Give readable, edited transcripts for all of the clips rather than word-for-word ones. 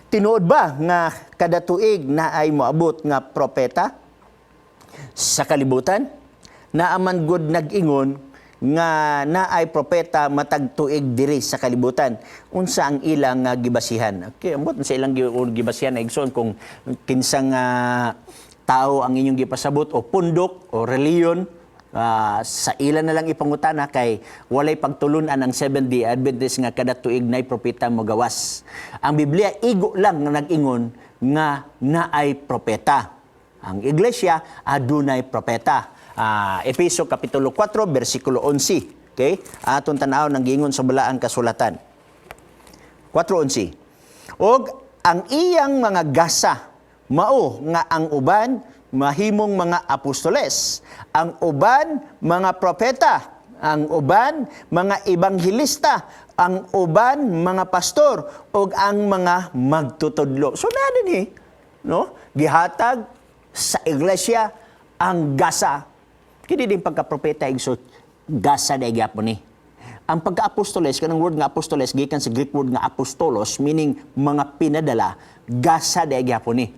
Tinuod ba nga kada tuig na ay moabot nga propeta sa kalibutan? Naaman gud nag-ingon nga naay propeta matag tuig diri sa kalibutan. Unsa ang ilang gibasihan? Okay, ambot sa ilang gibasihan na igsoon kung kinsang tao ang inyong gipasabot o pundok o reliyon. Sa ilan na lang ipangutana kay walay pagtulunan ang Seventh-day Adventist nga kada tuig naay propeta mogawas. Ang Biblia igo lang nga nag-ingon nga naay propeta. Ang iglesia adunay propeta. Efeso Kapitulo 4, versikulo 11. Okay? Atong tanaw ng giingon sa balaan kasulatan. 4:11. Og ang iyang mga gasa, mao nga ang uban, mahimong mga apostoles, ang uban, mga propeta, ang uban, mga ebanghilista, ang uban, mga pastor, og ang mga magtutudlo. So na din no? Gihatag sa iglesia ang gasa. Kini din pagka-propeta igsoon, gasa na gyapon ni. Ang pagka-apostoles, kanang word nga apostoles, gikan sa Greek word nga apostolos, meaning mga pinadala, gasa na gyapon ni.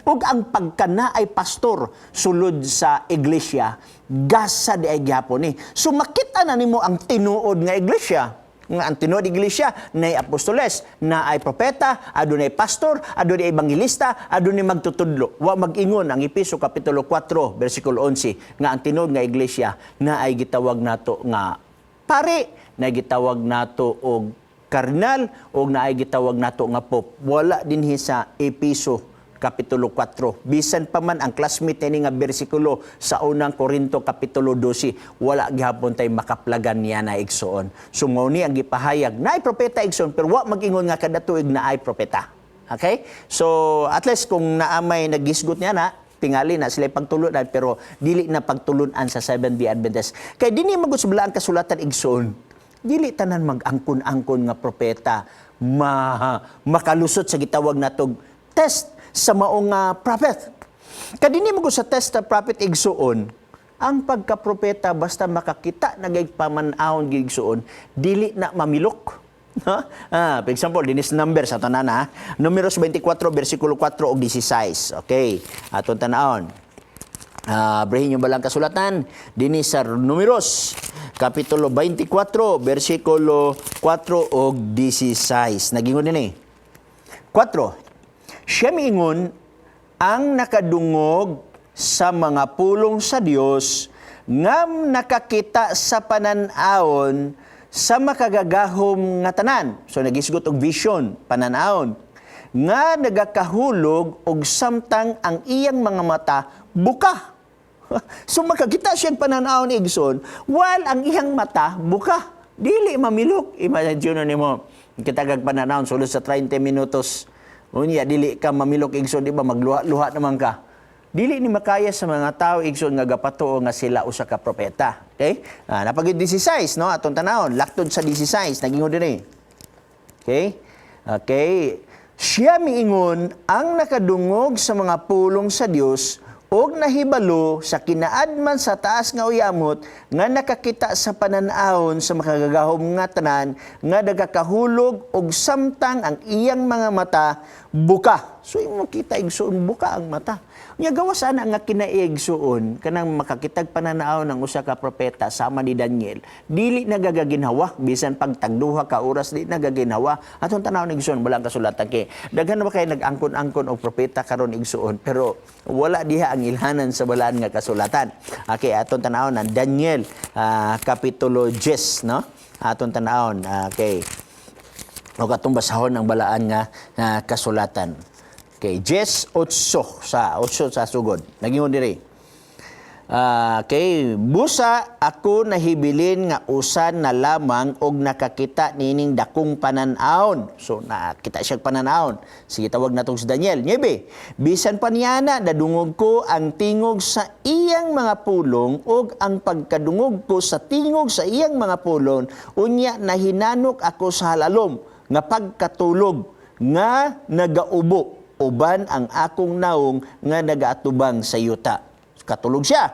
Ug ang pagkana ay pastor sulod sa iglesia, gasa na gyapon ni. So makita na nimo ang tinuod nga iglesia. Nga ang tinuod iglesia na apostoles, na ay propeta, adunay pastor, adunay ebanghilista, adunay magtutudlo. Wa mag-ingon ang Efeso Kapitulo 4, versikulo 11, nga ang tinuod nga iglesia na ay gitawag nato nga pare, na gitawag nato og kardinal, o na ay gitawag nato nga pope. Wala dinhi sa Efeso Kapitulo 4. Bisan pa man ang classmate ni nga bersikulo sa unang Korinto Kapitulo 12, wala gihapon tay makaplagan niya na igsoon. So mao ni ang gipahayag na ay propeta igsoon, pero wa mag-ingon nga kada tuig na ay propeta. Okay? So at least kung naamay nagisgot niya na, tingali na sila pagtulunan, pero dili na pagtulunan sa Seventh-day Adventist. Kay dinhi magud sa balaang kasulatan igsoon, dili tanan mag-angkon-angkon nga propeta makalusot sa gitawag natog test sa maong prophet. Kadini mo sa test na prophet igsuon, ang pagka-propeta basta makakita nagaypamanahon gigsuon, dili na mamilok. For example, dinis number sa tanana, Numeros 24, versikulo 4 o 16. Okay, atong tanahon. Brehin nyo balang kasulatan, dinis sa Numeros, Kapitulo 24, versikulo 4 o 16. Nagingon din 4. Siya miingon ang nakadungog sa mga pulong sa Dios ngam nakakita sa pananawon sa makagagahom nga tanan. So nagisgot og vision, pananawon nga nagakahulog og samtang ang iyang mga mata buka. So makakita siyang pananawon igsoon, while ang iyang mata buka. Dili mamilok. Imagine nimo kitagag pananawon sulod sa 30 minutos. Unya, dili ka mamilok igsoon, di ba? Magluha-luha naman ka. Dili ni makaya sa mga tao igsoon nga gapatuo nga sila usa ka propeta. Okay? Napagid 16, no? Atong tanawon, laktod sa 16, nagingon din Okay? Okay. Siya miingon ang nakadungog sa mga pulong sa Dios og nahibalo sa kinaadman sa taas nga uyamot nga nakakita sa pananahon sa makagagahom nga tanan nga nagakahulog og samtang ang iyang mga mata buka. So imo kita igsuon buka ang mata. Nya gawas ana nga kinaigsuon kanang makakitag pananahon ng usa ka propeta sama ni Daniel. Dili nagagaginhawa bisan pagtagduha ka oras di nagaginhawa. Atong tanaw igsuon balang kasulatan kay daghan na ba kay nag-angkon-angkon og propeta karon igsuon pero wala diha ang ilhanan sa balaan nga kasulatan. Okay, atong tanawon ang Daniel Kapitulo 10, no? Atong tanawon. Okay. O katong basahon ang balaan nga kasulatan. Okay, 10:8 sa sugod. Nagingon diri. Okay, busa ako nahibilin nga usan na lamang og nakakita nining dakong pananahon. So nakita siya pananahon. Sige tawag natong si Daniel. Nyebe, bisan pa niya na nadungog ko ang tingog sa iyang mga pulong og ang pagkadungog ko sa tingog sa iyang mga pulong unya nahinanok ako sa halalom nga pagkatulog nga nagaubo uban ang akong naong nga nagaatubang sa yuta. Katulog siya.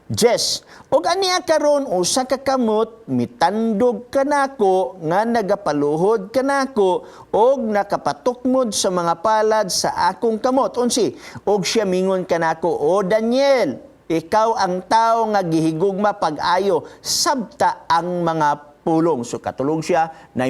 Jess, og aniya karon usa ka kamot mitandog kanako nga nagapaluhod kanako og nakapatukmod sa mga palad sa akong kamot. Unsi, og siya mingon kanako, "O Daniel, ikaw ang tao nga gihigugma pag-ayo sabta ang mga pulong." So katulong siya na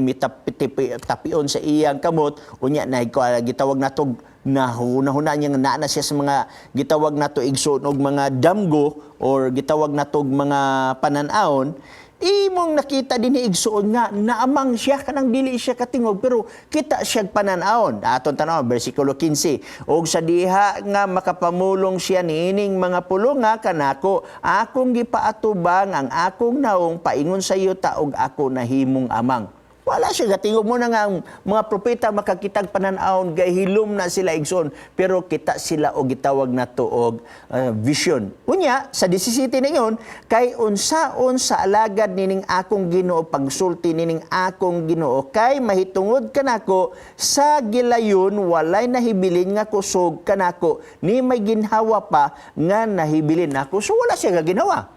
tapion sa iyang kamot, unya na gitawag natog nahuna niya nga na siya sa mga gitawag nato igsoon og mga damgo or gitawag natog mga pananaon. Imong nakita din ni igsoon nga naamang siya kanang dili siya katingog pero kita siya pananaon. Aton tanaw bersikulo 15. Og sa diha nga makapamulong siya niining mga pulong nga kanako, akong gipaatubang ang akong naong paingon sa iyo ta og ako nahimong amang. Wala siya gatingog mo na nga ang mga propeta makakitag pananaon gahilom na sila igsoon pero kita sila og gitawag na tuog vision. Unya sa 17 ningon kay unsaon sa alagad nining akong Ginoo pagsulti nining akong Ginoo kay mahitungod kanako sa gilayon walay nahibilin nga kusog kanako ni may ginhawa pa nga nahibilin nako. So wala siya ginawa.